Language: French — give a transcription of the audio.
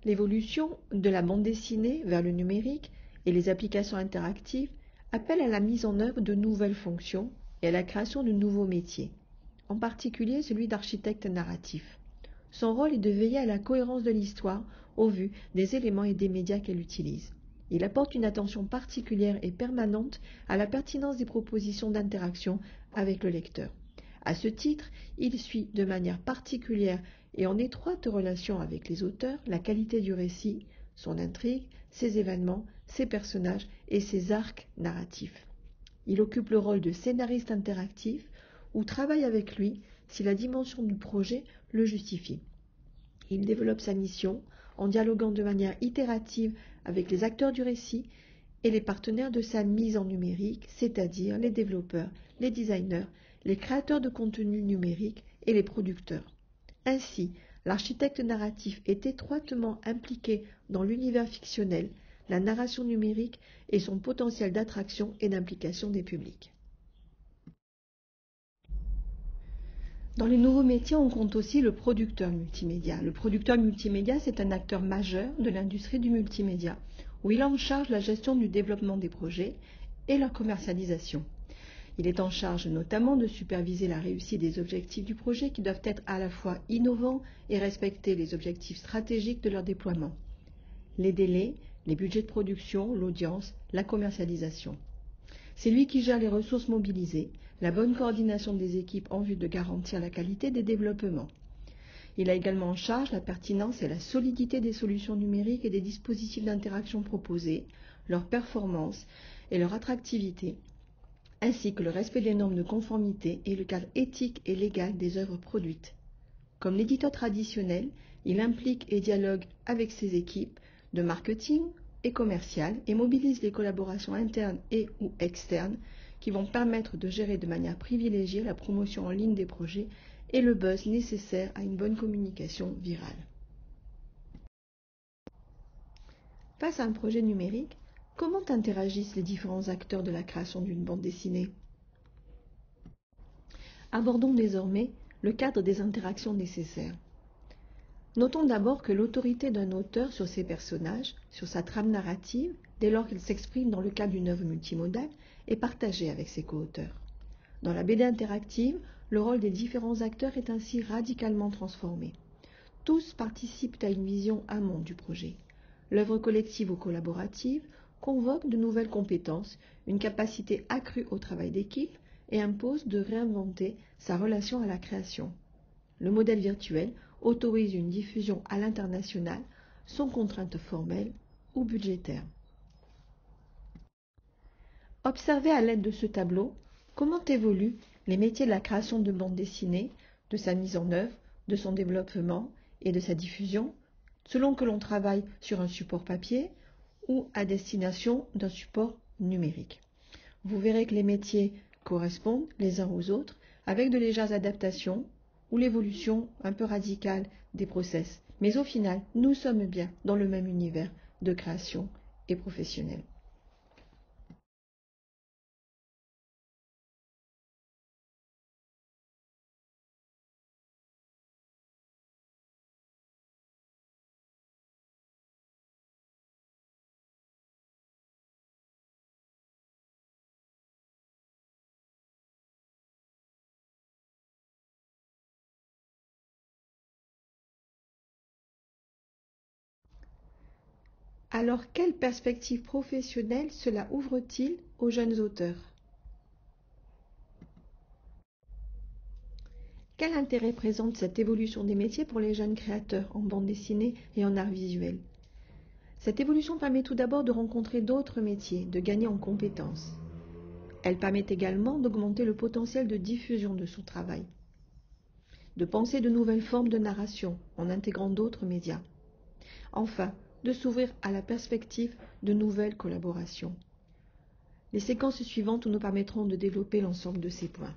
L'évolution de la bande dessinée vers le numérique et les applications interactives appelle à la mise en œuvre de nouvelles fonctions et à la création de nouveaux métiers, en particulier celui d'architecte narratif. Son rôle est de veiller à la cohérence de l'histoire au vu des éléments et des médias qu'elle utilise. Il apporte une attention particulière et permanente à la pertinence des propositions d'interaction avec le lecteur. À ce titre, il suit de manière particulière et en étroite relation avec les auteurs la qualité du récit, son intrigue, ses événements, ses personnages et ses arcs narratifs. Il occupe le rôle de scénariste interactif ou travaille avec lui si la dimension du projet le justifie. Il développe sa mission en dialoguant de manière itérative avec les acteurs du récit et les partenaires de sa mise en numérique, c'est-à-dire les développeurs, les designers, les créateurs de contenu numérique et les producteurs. Ainsi, l'architecte narratif est étroitement impliqué dans l'univers fictionnel, la narration numérique et son potentiel d'attraction et d'implication des publics. Dans les nouveaux métiers, on compte aussi le producteur multimédia. Le producteur multimédia, c'est un acteur majeur de l'industrie du multimédia, où il a en charge la gestion du développement des projets et leur commercialisation. Il est en charge notamment de superviser la réussite des objectifs du projet qui doivent être à la fois innovants et respecter les objectifs stratégiques de leur déploiement. Les délais, les budgets de production, l'audience, la commercialisation. C'est lui qui gère les ressources mobilisées, la bonne coordination des équipes en vue de garantir la qualité des développements. Il a également en charge la pertinence et la solidité des solutions numériques et des dispositifs d'interaction proposés, leur performance et leur attractivité, ainsi que le respect des normes de conformité et le cadre éthique et légal des œuvres produites. Comme l'éditeur traditionnel, il implique et dialogue avec ses équipes de marketing et commerciales et mobilise les collaborations internes et ou externes qui vont permettre de gérer de manière privilégiée la promotion en ligne des projets et le buzz nécessaire à une bonne communication virale. Face à un projet numérique, comment interagissent les différents acteurs de la création d'une bande dessinée? Abordons désormais le cadre des interactions nécessaires. Notons d'abord que l'autorité d'un auteur sur ses personnages, sur sa trame narrative, dès lors qu'il s'exprime dans le cadre d'une œuvre multimodale, est partagée avec ses co-auteurs. Dans la BD interactive, le rôle des différents acteurs est ainsi radicalement transformé. Tous participent à une vision amont du projet. L'œuvre collective ou collaborative convoque de nouvelles compétences, une capacité accrue au travail d'équipe et impose de réinventer sa relation à la création. Le modèle virtuel autorise une diffusion à l'international sans contrainte formelle ou budgétaire. Observez à l'aide de ce tableau comment évoluent les métiers de la création de bande dessinée, de sa mise en œuvre, de son développement et de sa diffusion, selon que l'on travaille sur un support papier ou à destination d'un support numérique. Vous verrez que les métiers correspondent les uns aux autres avec de légères adaptations ou l'évolution un peu radicale des process. Mais au final, nous sommes bien dans le même univers de création et professionnel. Alors, quelle perspective professionnelle cela ouvre-t-il aux jeunes auteurs? Quel intérêt présente cette évolution des métiers pour les jeunes créateurs en bande dessinée et en art visuel? Cette évolution permet tout d'abord de rencontrer d'autres métiers, de gagner en compétences. Elle permet également d'augmenter le potentiel de diffusion de son travail, de penser de nouvelles formes de narration en intégrant d'autres médias. Enfin, de s'ouvrir à la perspective de nouvelles collaborations. Les séquences suivantes nous permettront de développer l'ensemble de ces points.